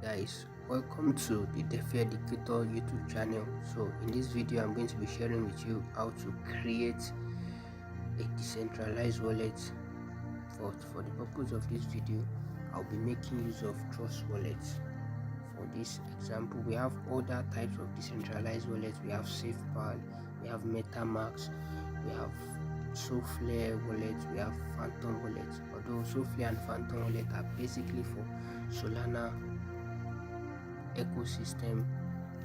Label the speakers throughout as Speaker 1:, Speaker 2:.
Speaker 1: Guys, welcome to the Defi Educator YouTube channel. So in this video I'm going to be sharing with you how to create a decentralized wallet. For the purpose of this video, I'll be making use of Trustwallet. For this example, we have other types of decentralized wallets. We have SafePal, we have MetaMask, we have Soufflare wallet, we have Phantom wallet. Although Soufflare and Phantom wallet are basically for Solana ecosystem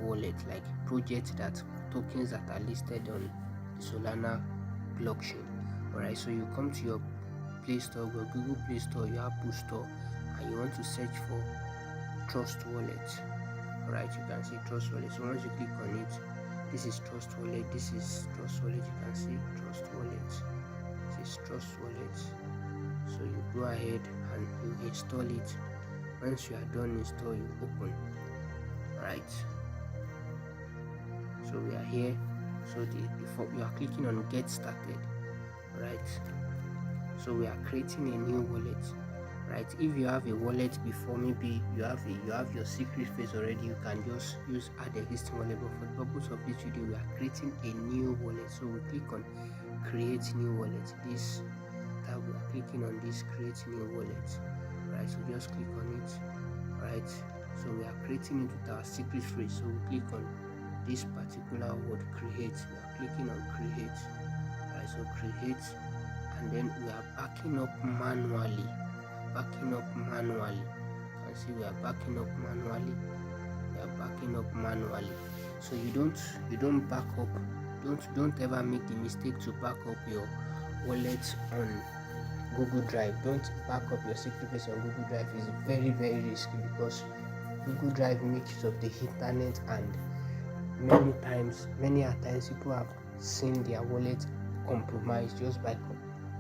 Speaker 1: wallet, like projects that tokens that are listed on the Solana blockchain. Alright, so you come to your Play Store, your Google Play Store, your Apple Store, and you want to search for Trustwallet. Alright, you can see Trustwallet. So once you click on it, this is Trustwallet, this is Trustwallet, you can see Trustwallet, this is Trustwallet. So you go ahead and you install it. Once you are done install, you open. Right, so we are here. So before you are clicking on get started, right? So we are creating a new wallet, right? If you have a wallet before, maybe you have your secret phrase already, you can just use add existing wallet. But for the purpose of this video, we are creating a new wallet. So we click on create new wallet. This tab, we are clicking on this create new wallet, right? So just click on it, right? So we are creating it with our secret phrase. So we click on this particular word create. We are clicking on create, right? So create, and then we are backing up manually. You can see we are backing up manually. So you don't back up. Don't ever make the mistake to back up your wallet on Google Drive. Don't back up your secret phrase on Google Drive. It's very, very risky because Google Drive makes use of the internet, and many times people have seen their wallet compromised just by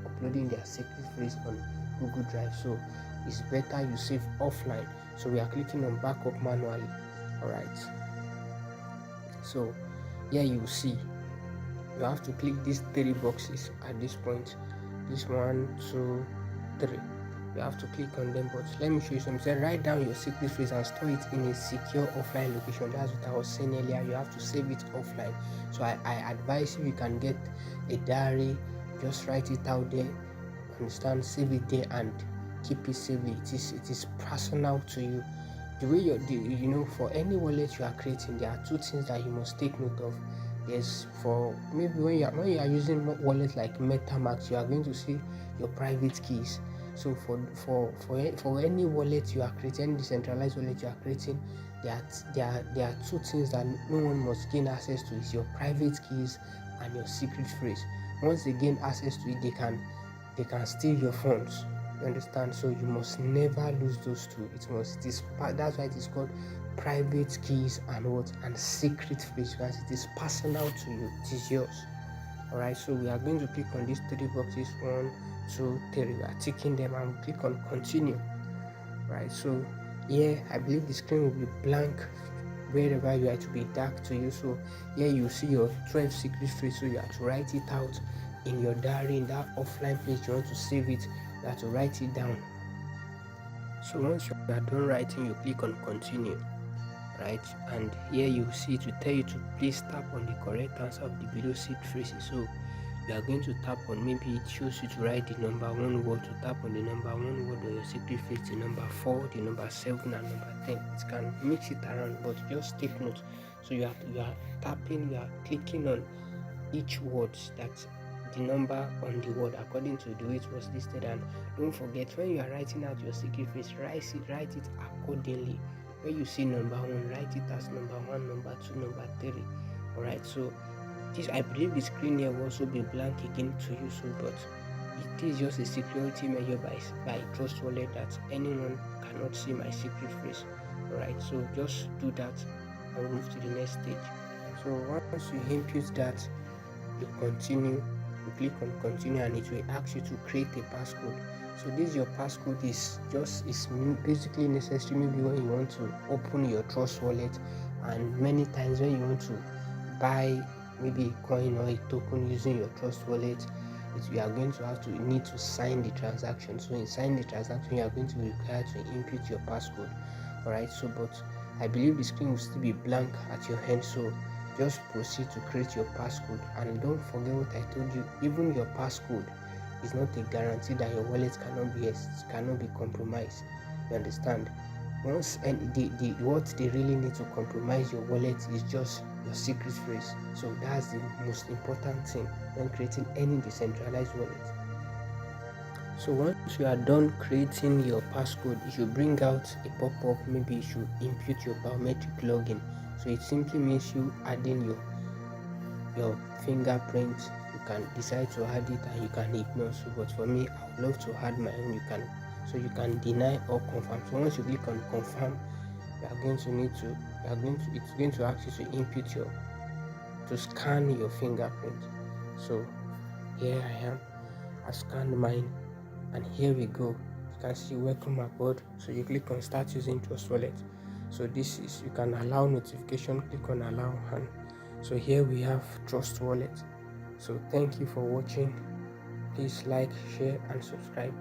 Speaker 1: uploading their secret phrase on Google Drive. So it's better you save offline. So we are clicking on backup manually. Alright, so here you see you have to click these three boxes at this point. This 1, 2, 3. You have to click on them, but let me show you something. Write down your secret phrase and store it in a secure offline location. That's what I was saying earlier. You have to save it offline. So I advise you can get a diary, just write it out there, understand, save it there and keep it safe. It is personal to you. The way for any wallet you are creating, there are two things that you must take note of. There's for maybe when you are using wallet like MetaMask, you are going to see your private keys. So for any wallet you are creating, any decentralized wallet you are creating, there are two things that no one must gain access to. Is your private keys and your secret phrase. Once they gain access to it, they can steal your funds. You understand? So you must never lose those two. That's why it is called private keys and secret phrase, because it is personal to you. It is yours. Alright, so we are going to click on these three boxes, 1, 2, 3. We are ticking them and we click on continue. Right, so here I believe the screen will be blank. Wherever you are, to be dark to you. So here you see your 12 secret phrase. So you have to write it out in your diary, in that offline place you want to save it. You have to write it down. So once you are done writing, you click on continue. Right, and here you see to tell you to please tap on the correct answer of the below secret phrases. So you are going to tap on, maybe it shows you to write the number 1 word, to tap on the number 1 word on your secret phrase, the number 4, the number 7 and number 10. It can mix it around, but just take note. So you are clicking on each word, that the number on the word according to the way it was listed. And don't forget, when you are writing out your secret phrase, write it accordingly. When you see number 1, write it as number 1, number 2, number 3. Alright, so this, I believe the screen here will also be blank again to you, so but it is just a security measure by Trustwallet that anyone cannot see my secret phrase. Alright, so just do that and move to the next stage. So once you input that, you continue, you click on continue, and it will ask you to create a passcode. So this your passcode is basically necessary maybe when you want to open your Trustwallet, and many times when you want to buy maybe a coin or a token using your Trustwallet, you are going to need to sign the transaction. So in signing the transaction, you are going to be required to input your passcode. Alright, so but I believe the screen will still be blank at your end, so just proceed to create your passcode. And don't forget what I told you, even your passcode is not a guarantee that your wallet cannot be compromised. You understand? Once, and what they really need to compromise your wallet is just your secret phrase. So that's the most important thing when creating any decentralized wallet. So once you are done creating your passcode, it should bring out a pop-up. Maybe you should input your biometric login. So it simply means you adding your fingerprint. You can decide to add it and you can ignore. So but for me, I would love to add my own. You can deny or confirm. So once you click on confirm, it's going to ask you to input to scan your fingerprint. So here I am, I scanned mine, and here we go. You can see welcome aboard. So you click on start using Trustwallet. So this is, you can allow notification, click on allow, and so here we have Trustwallet. So thank you for watching. Please like, share and subscribe.